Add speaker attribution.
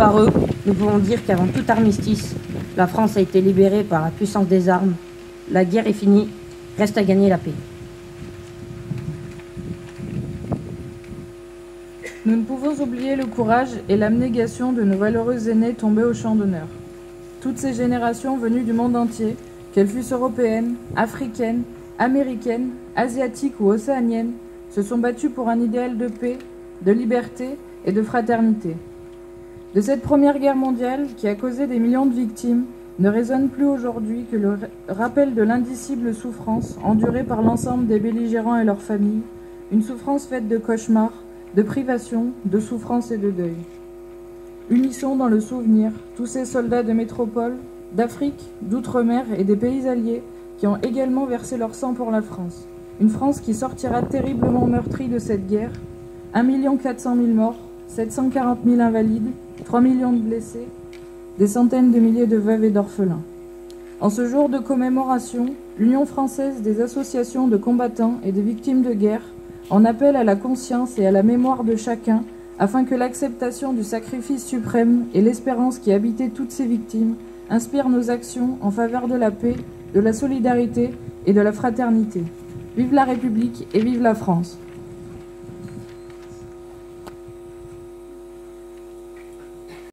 Speaker 1: Par eux, nous pouvons dire qu'avant tout armistice, la France a été libérée par la puissance des armes. La guerre est finie, reste à gagner la paix.
Speaker 2: Nous ne pouvons oublier le courage et l'abnégation de nos valeureux aînés tombés au champ d'honneur. Toutes ces générations venues du monde entier, qu'elles fussent européennes, africaines, américaines, asiatiques ou océaniennes, se sont battues pour un idéal de paix, de liberté et de fraternité. De cette première guerre mondiale, qui a causé des millions de victimes, ne résonne plus aujourd'hui que le rappel de l'indicible souffrance endurée par l'ensemble des belligérants et leurs familles, une souffrance faite de cauchemars, de privations, de souffrances et de deuil. Unissons dans le souvenir tous ces soldats de métropole, d'Afrique, d'outre-mer et des pays alliés qui ont également versé leur sang pour la France. Une France qui sortira terriblement meurtrie de cette guerre. 1 400 000 morts, 740 000 invalides, 3 millions de blessés, des centaines de milliers de veuves et d'orphelins. En ce jour de commémoration, l'Union française des associations de combattants et de victimes de guerre en appelle à la conscience et à la mémoire de chacun afin que l'acceptation du sacrifice suprême et l'espérance qui habitait toutes ces victimes inspirent nos actions en faveur de la paix, de la solidarité et de la fraternité. Vive la République et vive la France!